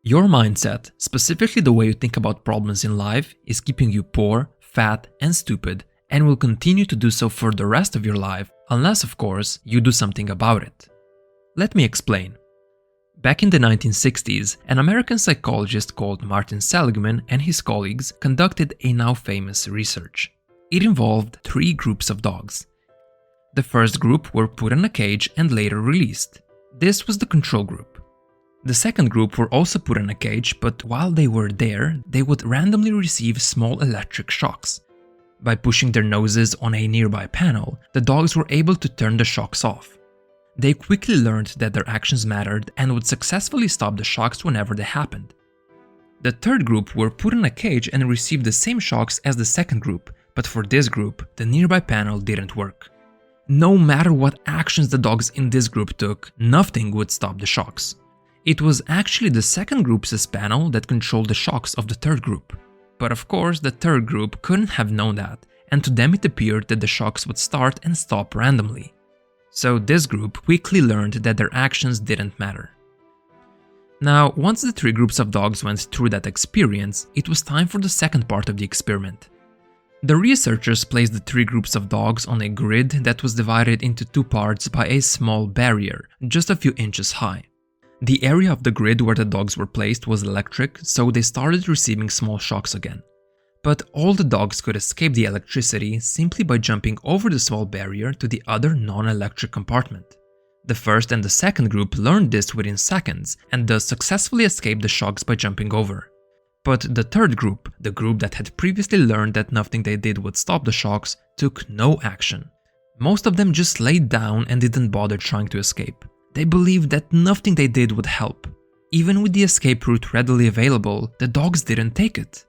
Your mindset, specifically the way you think about problems in life, is keeping you poor, fat, and stupid, and will continue to do so for the rest of your life, unless, of course, you do something about it. Let me explain. Back in the 1960s, an American psychologist called Martin Seligman and his colleagues conducted a now famous research. It involved 3 groups of dogs. The first group were put in a cage and later released. This was the control group. The second group were also put in a cage, but while they were there, they would randomly receive small electric shocks. By pushing their noses on a nearby panel, the dogs were able to turn the shocks off. They quickly learned that their actions mattered and would successfully stop the shocks whenever they happened. The third group were put in a cage and received the same shocks as the second group, but for this group, the nearby panel didn't work. No matter what actions the dogs in this group took, nothing would stop the shocks. It was actually the second group's panel that controlled the shocks of the third group. But of course, the third group couldn't have known that, and to them it appeared that the shocks would start and stop randomly. So this group quickly learned that their actions didn't matter. Now, once the 3 groups of dogs went through that experience, it was time for the second part of the experiment. The researchers placed the 3 groups of dogs on a grid that was divided into 2 parts by a small barrier, just a few inches high. The area of the grid where the dogs were placed was electric, so they started receiving small shocks again. But all the dogs could escape the electricity simply by jumping over the small barrier to the other non-electric compartment. The first and the second group learned this within seconds and thus successfully escaped the shocks by jumping over. But the third group, the group that had previously learned that nothing they did would stop the shocks, took no action. Most of them just laid down and didn't bother trying to escape. They believed that nothing they did would help. Even with the escape route readily available, the dogs didn't take it.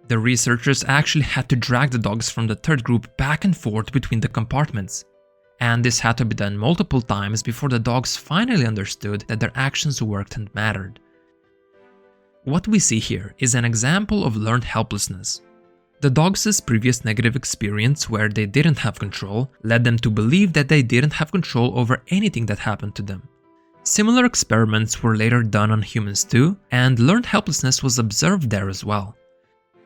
The researchers actually had to drag the dogs from the third group back and forth between the compartments. And this had to be done multiple times before the dogs finally understood that their actions worked and mattered. What we see here is an example of learned helplessness. The dogs' previous negative experience where they didn't have control led them to believe that they didn't have control over anything that happened to them. Similar experiments were later done on humans too, and learned helplessness was observed there as well.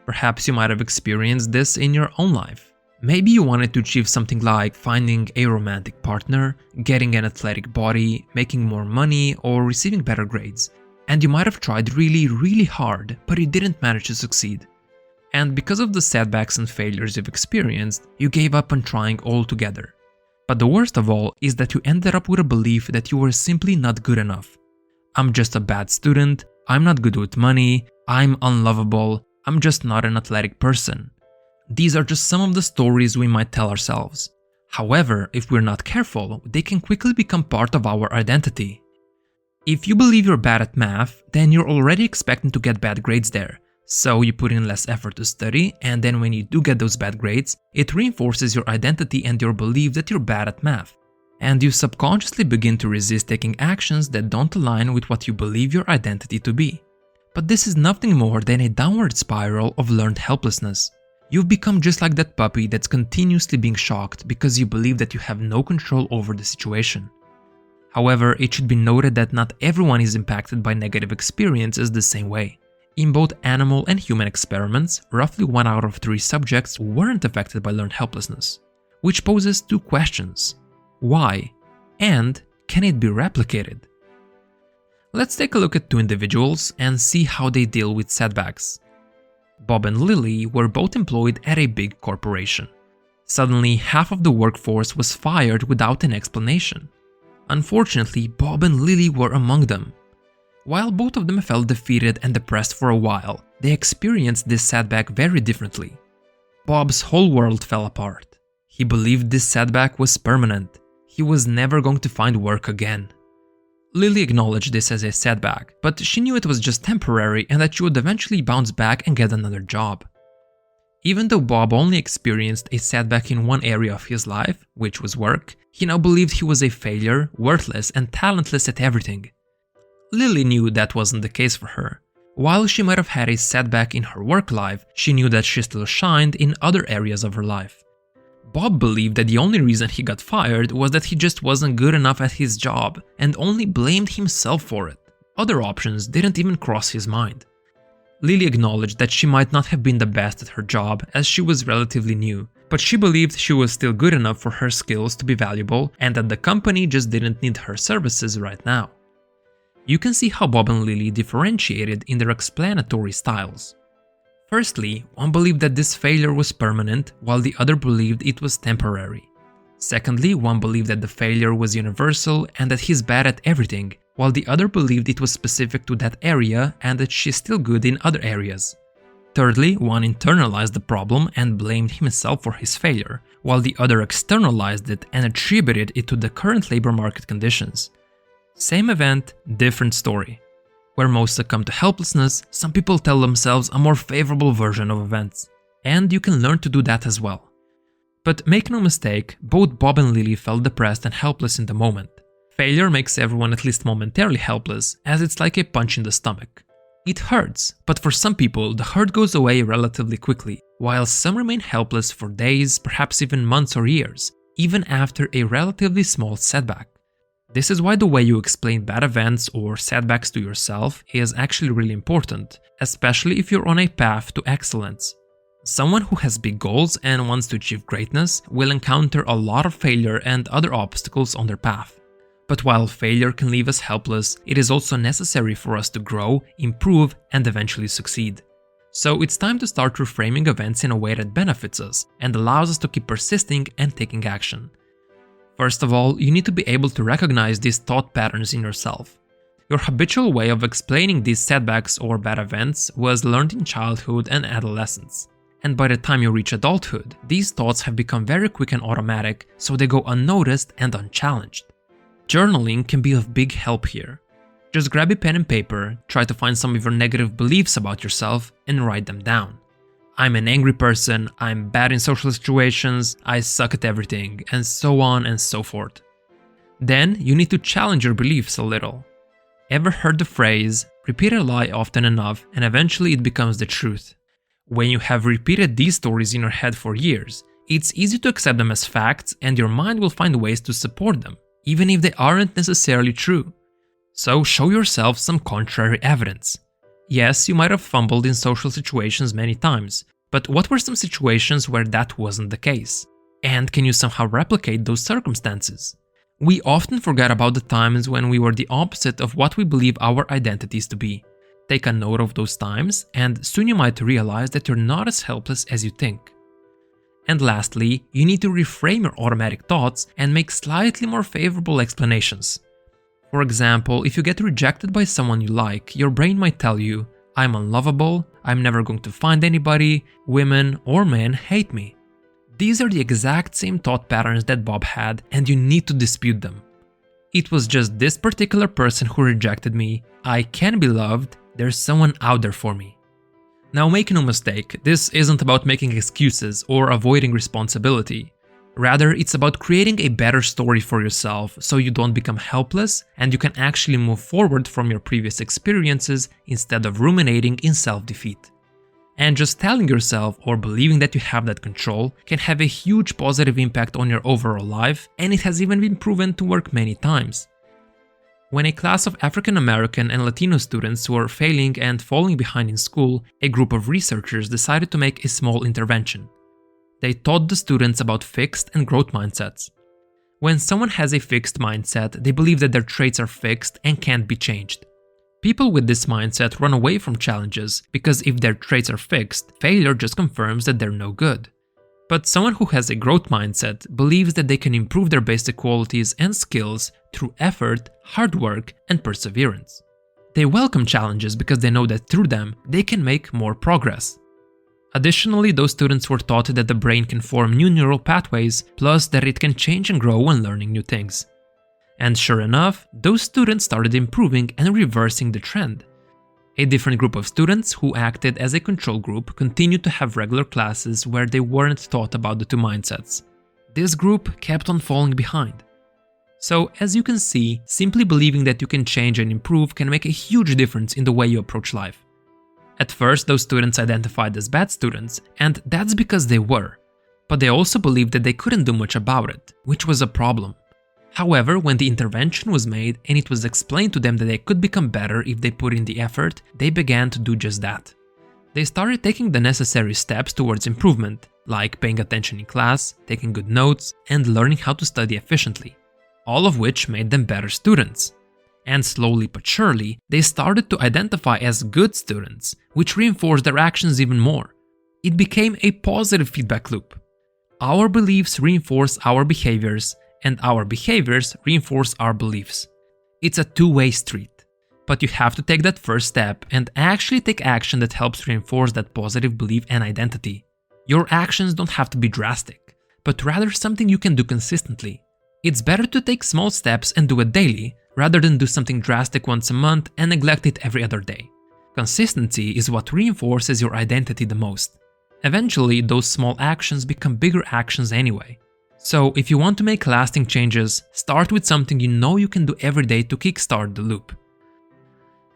Perhaps you might have experienced this in your own life. Maybe you wanted to achieve something like finding a romantic partner, getting an athletic body, making more money, or receiving better grades. And you might have tried really hard, but you didn't manage to succeed. And because of the setbacks and failures you've experienced, you gave up on trying altogether. But the worst of all is that you ended up with a belief that you were simply not good enough. I'm just a bad student, I'm not good with money, I'm unlovable, I'm just not an athletic person. These are just some of the stories we might tell ourselves. However, if we're not careful, they can quickly become part of our identity. If you believe you're bad at math, then you're already expecting to get bad grades there. So you put in less effort to study, and then when you do get those bad grades, it reinforces your identity and your belief that you're bad at math. And you subconsciously begin to resist taking actions that don't align with what you believe your identity to be. But this is nothing more than a downward spiral of learned helplessness. You've become just like that puppy that's continuously being shocked because you believe that you have no control over the situation. However, it should be noted that not everyone is impacted by negative experiences the same way. In both animal and human experiments, roughly 1 out of 3 subjects weren't affected by learned helplessness, which poses 2 questions. Why? And can it be replicated? Let's take a look at 2 individuals and see how they deal with setbacks. Bob and Lily were both employed at a big corporation. Suddenly, half of the workforce was fired without an explanation. Unfortunately, Bob and Lily were among them. While both of them felt defeated and depressed for a while, they experienced this setback very differently. Bob's whole world fell apart. He believed this setback was permanent. He was never going to find work again. Lily acknowledged this as a setback, but she knew it was just temporary and that she would eventually bounce back and get another job. Even though Bob only experienced a setback in one area of his life, which was work, he now believed he was a failure, worthless, and talentless at everything. Lily knew that wasn't the case for her. While she might have had a setback in her work life, she knew that she still shined in other areas of her life. Bob believed that the only reason he got fired was that he just wasn't good enough at his job and only blamed himself for it. Other options didn't even cross his mind. Lily acknowledged that she might not have been the best at her job as she was relatively new, but she believed she was still good enough for her skills to be valuable and that the company just didn't need her services right now. You can see how Bob and Lily differentiated in their explanatory styles. Firstly, one believed that this failure was permanent, while the other believed it was temporary. Secondly, one believed that the failure was universal and that he's bad at everything, while the other believed it was specific to that area and that she's still good in other areas. Thirdly, one internalized the problem and blamed himself for his failure, while the other externalized it and attributed it to the current labor market conditions. Same event, different story. Where most succumb to helplessness, some people tell themselves a more favorable version of events. And you can learn to do that as well. But make no mistake, both Bob and Lily felt depressed and helpless in the moment. Failure makes everyone at least momentarily helpless, as it's like a punch in the stomach. It hurts, but for some people the hurt goes away relatively quickly, while some remain helpless for days, perhaps even months or years, even after a relatively small setback. This is why the way you explain bad events or setbacks to yourself is actually really important, especially if you're on a path to excellence. Someone who has big goals and wants to achieve greatness will encounter a lot of failure and other obstacles on their path. But while failure can leave us helpless, it is also necessary for us to grow, improve, and eventually succeed. So it's time to start reframing events in a way that benefits us and allows us to keep persisting and taking action. First of all, you need to be able to recognize these thought patterns in yourself. Your habitual way of explaining these setbacks or bad events was learned in childhood and adolescence. And by the time you reach adulthood, these thoughts have become very quick and automatic, so they go unnoticed and unchallenged. Journaling can be of big help here. Just grab a pen and paper, try to find some of your negative beliefs about yourself, and write them down. I'm an angry person, I'm bad in social situations, I suck at everything, and so on and so forth. Then you need to challenge your beliefs a little. Ever heard the phrase, repeat a lie often enough and eventually it becomes the truth? When you have repeated these stories in your head for years, it's easy to accept them as facts and your mind will find ways to support them, even if they aren't necessarily true. So show yourself some contrary evidence. Yes, you might have fumbled in social situations many times, but what were some situations where that wasn't the case? And can you somehow replicate those circumstances? We often forget about the times when we were the opposite of what we believe our identities to be. Take a note of those times, and soon you might realize that you're not as helpless as you think. And lastly, you need to reframe your automatic thoughts and make slightly more favorable explanations. For example, if you get rejected by someone you like, your brain might tell you, I'm unlovable, I'm never going to find anybody, women or men hate me. These are the exact same thought patterns that Bob had, and you need to dispute them. It was just this particular person who rejected me, I can be loved, there's someone out there for me. Now make no mistake, this isn't about making excuses or avoiding responsibility. Rather, it's about creating a better story for yourself so you don't become helpless and you can actually move forward from your previous experiences instead of ruminating in self-defeat. And just telling yourself or believing that you have that control can have a huge positive impact on your overall life, and it has even been proven to work many times. When a class of African American and Latino students were failing and falling behind in school, a group of researchers decided to make a small intervention. They taught the students about fixed and growth mindsets. When someone has a fixed mindset, they believe that their traits are fixed and can't be changed. People with this mindset run away from challenges because if their traits are fixed, failure just confirms that they're no good. But someone who has a growth mindset believes that they can improve their basic qualities and skills through effort, hard work, and perseverance. They welcome challenges because they know that through them, they can make more progress. Additionally, those students were taught that the brain can form new neural pathways, plus that it can change and grow when learning new things. And sure enough, those students started improving and reversing the trend. A different group of students who acted as a control group continued to have regular classes where they weren't taught about the two mindsets. This group kept on falling behind. So, as you can see, simply believing that you can change and improve can make a huge difference in the way you approach life. At first, those students identified as bad students, and that's because they were. But they also believed that they couldn't do much about it, which was a problem. However, when the intervention was made and it was explained to them that they could become better if they put in the effort, they began to do just that. They started taking the necessary steps towards improvement, like paying attention in class, taking good notes, and learning how to study efficiently, all of which made them better students. And slowly but surely, they started to identify as good students, which reinforced their actions even more. It became a positive feedback loop. Our beliefs reinforce our behaviors, and our behaviors reinforce our beliefs. It's a two-way street. But you have to take that first step and actually take action that helps reinforce that positive belief and identity. Your actions don't have to be drastic, but rather something you can do consistently. It's better to take small steps and do it daily, rather than do something drastic once a month and neglect it every other day. Consistency is what reinforces your identity the most. Eventually, those small actions become bigger actions anyway. So, if you want to make lasting changes, start with something you know you can do every day to kickstart the loop.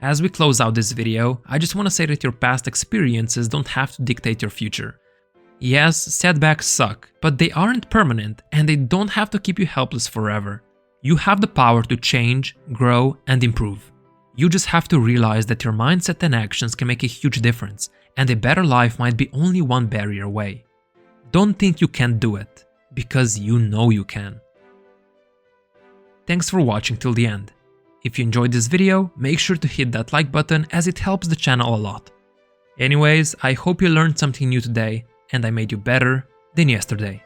As we close out this video, I just want to say that your past experiences don't have to dictate your future. Yes, setbacks suck, but they aren't permanent and they don't have to keep you helpless forever. You have the power to change, grow, and improve. You just have to realize that your mindset and actions can make a huge difference, and a better life might be only one barrier away. Don't think you can't do it, because you know you can. Thanks for watching till the end. If you enjoyed this video, make sure to hit that like button as it helps the channel a lot. Anyways, I hope you learned something new today and I made you better than yesterday.